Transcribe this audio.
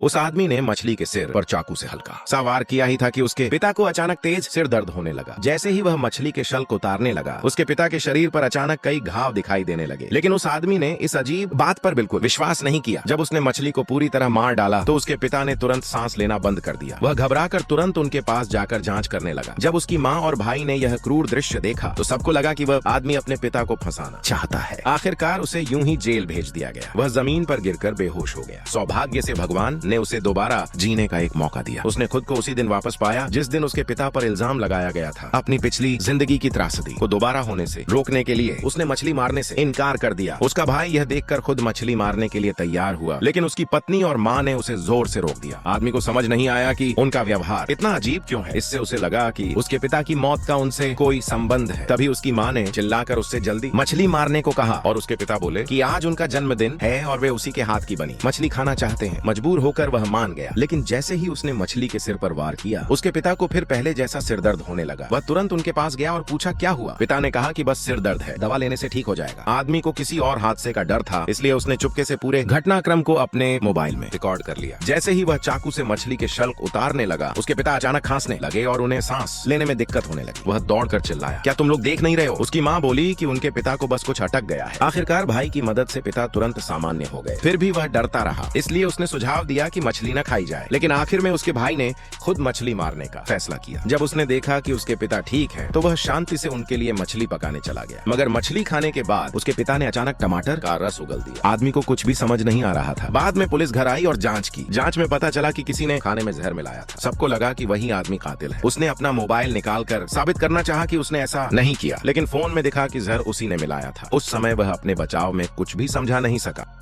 उस आदमी ने मछली के सिर पर चाकू से हल्का सा वार किया ही था कि उसके पिता को अचानक तेज सिर दर्द होने लगा। जैसे ही वह मछली के शल्क उतारने लगा, उसके पिता के शरीर पर अचानक कई घाव दिखाई देने लगे। लेकिन उस आदमी ने इस अजीब बात पर बिल्कुल विश्वास नहीं किया। जब उसने मछली को पूरी तरह मार डाला तो उसके पिता ने तुरंत सांस लेना बंद कर दिया। वह घबराकर तुरंत उनके पास जाकर जांच करने लगा। जब उसकी माँ और भाई ने यह क्रूर दृश्य देखा तो सबको लगा कि वह आदमी अपने पिता को फंसाना चाहता है। आखिरकार उसे यूं ही जेल भेज दिया गया। वह जमीन पर गिरकर बेहोश हो गया। सौभाग्य से भगवान ने उसे दोबारा जीने का एक मौका दिया। उसने खुद को उसी दिन वापस पाया जिस दिन उसके पिता पर इल्जाम लगाया गया था। अपनी पिछली जिंदगी की त्रासदी को दोबारा होने से रोकने के लिए उसने मछली मारने से इनकार कर दिया। उसका भाई यह देखकर खुद मछली मारने के लिए तैयार हुआ, लेकिन उसकी पत्नी और माँ ने उसे जोर से रोक दिया। आदमी को समझ नहीं आया कि उनका व्यवहार इतना अजीब क्यों है। इससे उसे लगा कि उसके पिता की मौत का उनसे कोई संबंध है। तभी उसकी माँ ने चिल्लाकर उससे जल्दी मछली मारने को कहा और उसके पिता बोले कि आज उनका जन्मदिन है और वे उसी के हाथ की बनी मछली खाना चाहते हैं। मजबूर होकर वह मान गया, लेकिन जैसे ही उसने मछली के सिर पर वार किया, उसके पिता को फिर पहले जैसा सिर दर्द होने लगा। वह तुरंत उनके पास गया और पूछा क्या हुआ। पिता ने कहा कि बस सिर दर्द है, दवा लेने से ठीक हो जाएगा। आदमी को किसी और हादसे का डर था, इसलिए उसने चुपके से पूरे घटनाक्रम को अपने मोबाइल में रिकॉर्ड कर लिया। जैसे ही वह चाकू से मछली के शल्क उतारने लगा, उसके पिता अचानक खांसने लगे और उन्हें सांस लेने में दिक्कत होने लगी। वह दौड़कर चिल्लाया, क्या तुम लोग देख नहीं रहे हो। उसकी माँ बोली कि उनके पिता को बस कुछ अटक गया है। आखिरकार भाई की मदद से पिता तुरंत सामान्य हो गए। फिर भी वह डरता रहा, इसलिए उसने सुझाव दिया कि मछली न खाई जाए। लेकिन आखिर में उसके भाई ने खुद मछली मारने का फैसला किया। जब उसने देखा कि उसके पिता ठीक हैं, तो वह शांति से उनके लिए मछली पकाने चला गया। मगर मछली खाने के बाद उसके पिता ने अचानक टमाटर का रस उगल दिया। आदमी को कुछ भी समझ नहीं आ रहा था। बाद में पुलिस घर आई और जांच की। जांच में पता चला कि किसी ने खाने में जहर मिलाया था। सबको लगा कि वही आदमी कातिल है। उसने अपना मोबाइल निकालकर साबित करना चाहा कि उसने ऐसा नहीं किया, लेकिन फोन में दिखा कि जहर उसी ने मिलाया था। उस समय वह अपने बचाव में कुछ भी समझा नहीं सका।